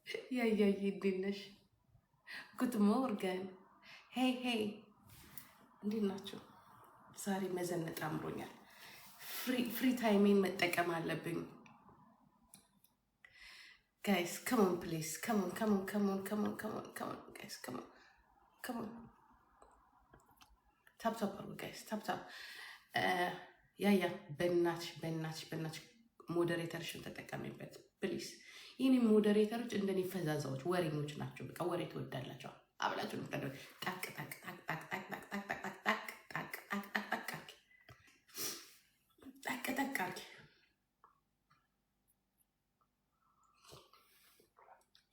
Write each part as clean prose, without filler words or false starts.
Yeah, Dinish. Good morning. Hey. እንዴት ናችሁ? ዛሬ መዘነጥ አምሮኛል። ፍሪ ታይሜን መጠቀም አለብኝ። Guys, come on please. Come on. Guys, come on. Tap አርጉ guys. Tap. ያ በእናትሽ ሞዴሬተርሽን ተጠቀሚበት ፕሊዝ። ይሄን ሞዴሬተሮች እንደኔ ፈዛዛዎች ወሬኞች ናቸው። በቃ ወሬ ትወዳላችሁ። አብላችሁ ነው ታደርጉ ታክ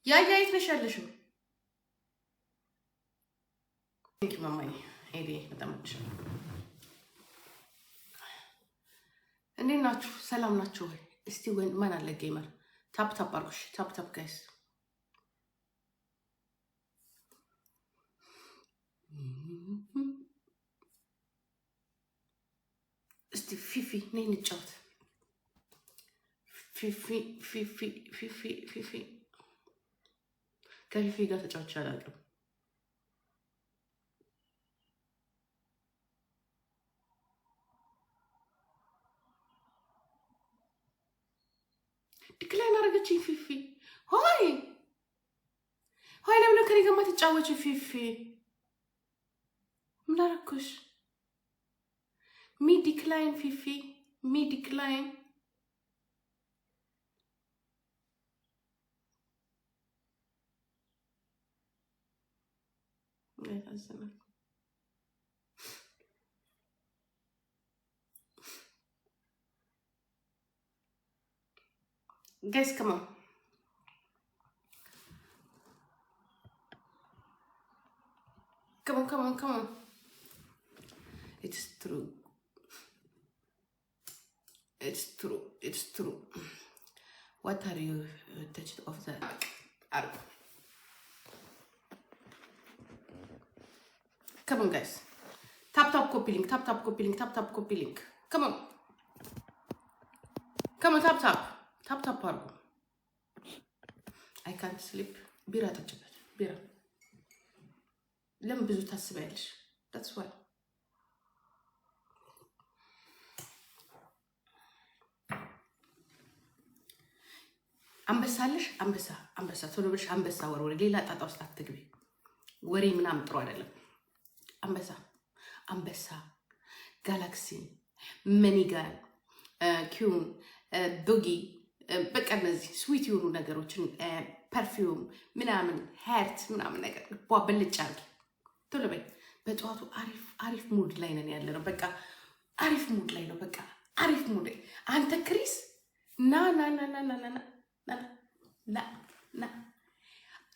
ያ ይተሻለሽ ቴንክ ዩ ማማዬ ሄዲ በጣም እንዴት ናችሁ? ሰላም ናችሁ ወይ? እስቲ ወን ማን አለ ጌመር ታፕ አርጉሽ ታፕ ጋይስ እስቲ ፊፊ ነይ እንጫወት ፊፊ ከፊፊ ጋር ተጫውቼ አላውቅም። ድክላይን አደረገችኝ ፊፊ። ሆይ ለምን ከኔ ጋር ማትጫወቺ ፊፊ? ምን አደረኩሽ? ሚ ዲክላይን ፊፊ ሚ ዲክላይን Guys, come on. It's true. What are you touched of the arm? Come on, guys. Tap copy link. Tap copy link. Come on, tap አርጉ። I can't sleep. ቢራ ጠጭበት ቢራ። ለምን ብዙ ታስበያለሽ? That's why. አንበሳለሽ አንበሳ ቶሎ ብለሽ አንበሳ ወሬ ሌላ ጣጣ ውስጥ አትግቢ። ወሬ ምናምን ጥሩ አይደለም። አንበሳ ጋላክሲ መኒጋን ኪዩን ዶጊ በቃ እነዚህ ስዊት የሆኑ ነገሮችን ፐርፊውም ምናምን ሄርት ምናምን ነገር በልጭ አድርጊ። ቶሎ በይ። በጠዋቱ አሪፍ ሙድ ላይ ነን ያለነው። በቃ አሪፍ ሙድ ላይ ነው። በቃ አሪፍ ሙድ ላይ አንተ ክሪስ ና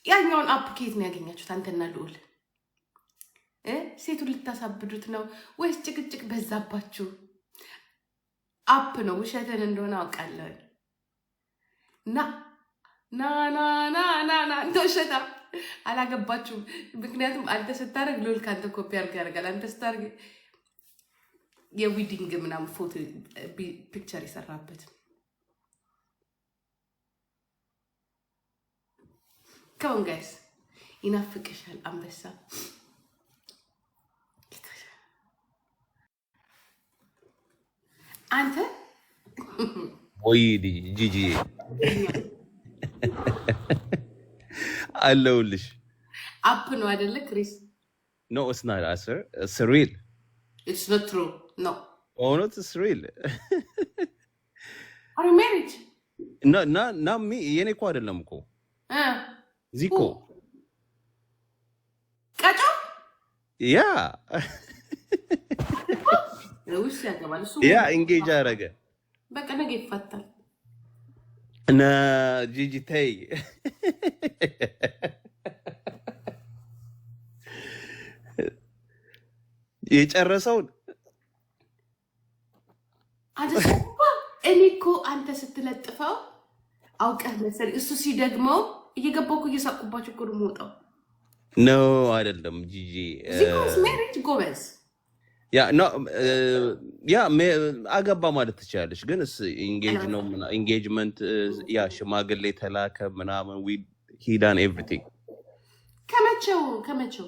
ያኛውን አፕ ከየት ነው ያገኛችሁት? አንተና ልዑል ሴቱን ልታሳብዱት ነው ወይስ ጭቅጭቅ በዛባችሁ? አፕ ነው። ውሸትን እንደሆነ አውቃለሁ። ና አንተ ውሸታ አላገባችሁም። ምክንያቱም አንተ ስታደርግ ልዑል ከአንተ ኮፒ ያደርጋል። አንተ ስታደርግ የዊዲንግ ምናምን ፎቶ ፒክቸር ይሰራበት። ከውን ጋይስ ይናፍቅሻል አንበሳ። አንተ ወይ ጂጂ አለውልሽ አፕ ነው አይደለ ክሪስ? No, it's not sir. It's real. It's not true. No. Oh, no, it's real. Are you married? No, me. የኔ እኮ አይደለም እኮ ዚኮ ቀጮ ያ ለውስ ያገባል እሱ ያ ኢንጌጅ አደረገ። በቃ ነገ ይፈታል። እና ጂጂ ተይ የጨረሰውን እኔ እኮ አንተ ስትለጥፈው አውቀህ መሰለኝ። እሱ ሲደግመው እየገባኩ እየሳቁባችሁ እኮ ነው የምወጣው። ነው አይደለም ጂጂ ዚኮስ ሜሪጅ ጎበዝ ያ አገባ ማለት ትችላለሽ። ግን ኢንጌጅ ነው ኢንጌጅመንት ያ ሽማግሌ ተላከ ምናምን he done everything. ከመቼው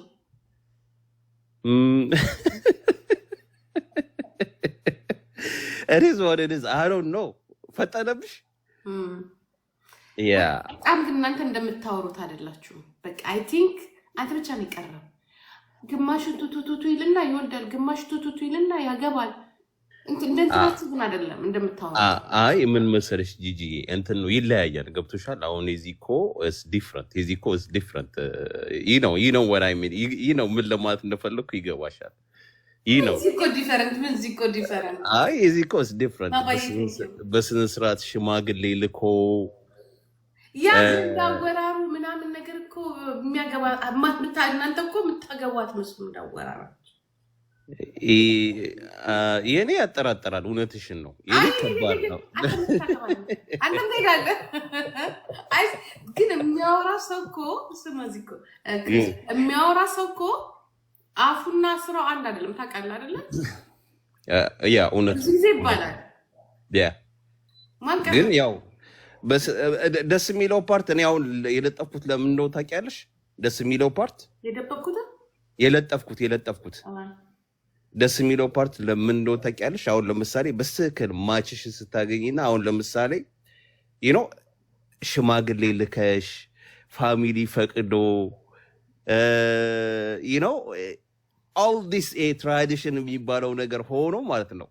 it is what it is. I don't know. ፈጠነብሽ? Yeah. በጣም ግን እናንተ እንደምታወሩት አይደላችሁ። በቃ I think አንተ ብቻ ነው የቀረው። ግማሹ ቱቱቱ ይልና ይወልዳል፣ ግማሹ ቱቱቱ ይልና ያገባል። እንደንትናችሁ ግን አይደለም እንደምታወሩት። አይ ምን መሰለሽ ጂጂ እንትን ነው ይለያያል። ገብቶሻል? አሁን የዚኮ is different. የዚኮ is different. you know what I mean. ምን ለማለት እንደፈለኩ ይገባሻል? ዚኮ ዲፈረንት አይ የዚኮ is different. በስነ ስርዓት ሽማግሌ ልኮ ያ እንዳወራሩ ምናምን ነገር እኮ የሚያገባ እናንተ እኮ የምታገቧት መስሉ እንዳወራራ የኔ ያጠራጠራል። እውነትሽን ነው። የኔ ከባድ ነው። አንተም ትሄዳለህ። አይ ግን የሚያወራ ሰው እኮ ስማዚኮ የሚያወራ ሰው እኮ አፉና ስራው አንድ አይደለም። ታውቃለህ አይደለ? ያ እውነት ጊዜ ይባላል። ያ ግን ያው ደስ የሚለው ፓርት እኔ አሁን የለጠፍኩት ለምን እንደው ታውቂያለሽ? ደስ የሚለው ፓርት የለጠፍኩት ደስ የሚለው ፓርት ለምን እንደው ታውቂያለሽ? አሁን ለምሳሌ በስክል ማችሽ ስታገኝና አሁን ለምሳሌ ሽማግሌ ልከሽ ፋሚሊ ፈቅዶ all this tradition የሚባለው ነገር ሆኖ ማለት ነው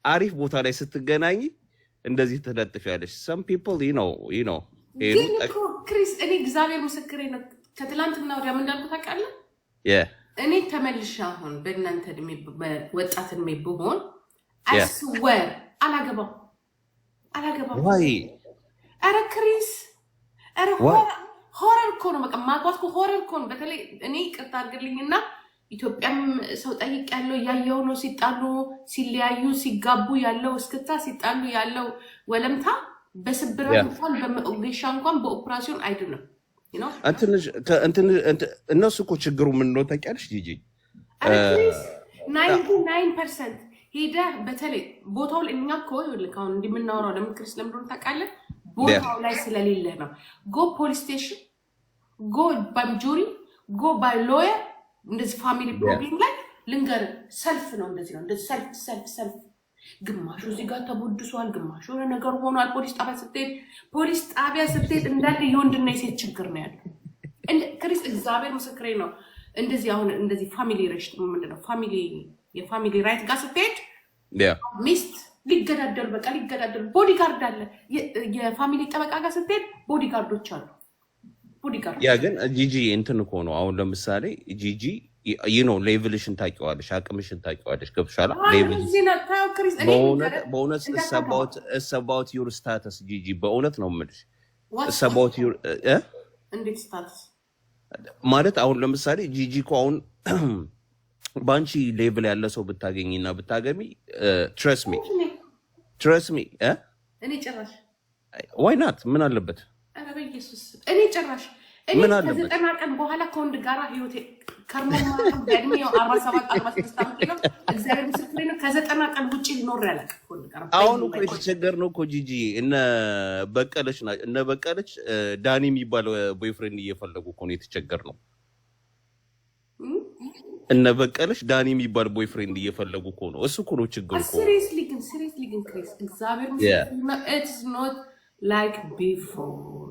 አሪፍ ቦታ ላይ ስትገናኝ እንደዚህ ተለጥፊያለሽ። some people ክሪስ እኔ እግዚአብሔር ምስክሬ ነው። ከትላንትና ወዲያ ምን እንዳልኩ ታውቃለህ? እኔ ተመልሼ አሁን በእናንተ እድሜ ወጣት እድሜ ብሆን አስወር አላገባም። ወይ ኧረ ክሪስ ኧረ ሆረር እኮ ነው። በቃ ማግባት እኮ ሆረር እኮ ነው። በተለይ እኔ ይቅርታ አድርግልኝና ኢትዮጵያም ሰው ጠይቅ ያለው ያየው ነው። ሲጣሉ ሲለያዩ ሲጋቡ ያለው እስክታ ሲጣሉ ያለው ወለምታ በስብራት እንኳን በመኦጌሻ እንኳን በኦፕራሲዮን አይደለም። እነሱ እኮ ችግሩ ምን ነው ታውቂያለሽ ጂጂ? 99% ሄደ። በተለይ ቦታው ላይ እኛ እኮ ይኸውልህ አሁን እንደምናወራው ለምን ክሪስ ለምን ታውቃለህ? ቦታው ላይ ስለሌለ ነው። ጎ ፖሊስ ስቴሽን፣ ጎ ባይ ጁሪ፣ ጎ ባይ ሎየር። እንደዚህ ፋሚሊ ፕሮብሌም ላይ ልንገር ሰልፍ ነው። እንደዚህ ነው። እንደዚህ ሰልፍ ግማሹ እዚህ ጋር ተቦድሷል፣ ግማሹ የሆነ ነገር ሆኗል። ፖሊስ ጣቢያ ስትሄድ እንዳለ የወንድና የሴት ችግር ነው ያለው። ክሪስ እግዚአብሔር ምስክሬ ነው። እንደዚህ አሁን እንደዚህ ፋሚሊ ሬሽት ምንድነው የፋሚሊ ራይት ጋር ስትሄድ ሚስት ሊገዳደሉ ቦዲጋርድ አለ። የፋሚሊ ጠበቃ ጋር ስትሄድ ቦዲጋርዶች አሉ። ያ ግን ጂጂ እንትን እኮ ነው። አሁን ለምሳሌ ጂጂ ሌቭልሽን ታውቂዋለሽ፣ አቅምሽን ታውቂዋለሽ። ገብቶሻል? በእውነት it's about your status ጂጂ። በእውነት ነው የምልሽ it's about your እንዴት ስታተስ ማለት አሁን ለምሳሌ ጂጂ እኮ አሁን ባንቺ ሌቭል ያለ ሰው ብታገኝና ብታገሚ trust me እኔ ጭራሽ why not ምን አለበት? ኧረ በኢየሱስ እኔ ጭራሽ እኔ ከዘጠና ቀን በኋላ ከወንድ ጋር ህይወቴ ከርሞማ በእድሜው 47 ዓመት ነው። እግዚአብሔር ምስክሬ ነው። ከዘጠና ቀን ውጪ ሊኖር ያለቀ ከወንድ ጋር አሁን እኮ የተቸገርነው እኮ ጂጂ እነ በቀለች ዳኒ የሚባል ቦይፍሬንድ እየፈለጉ እኮ ነው የተቸገርነው። እነ በቀለች ዳኒ የሚባል ቦይፍሬንድ እየፈለጉ እኮ ነው። እሱ እኮ ነው ችግሩ እኮ። seriously ግን ክሪስ እግዚአብሔር ምስክሬ ነው። it's not like before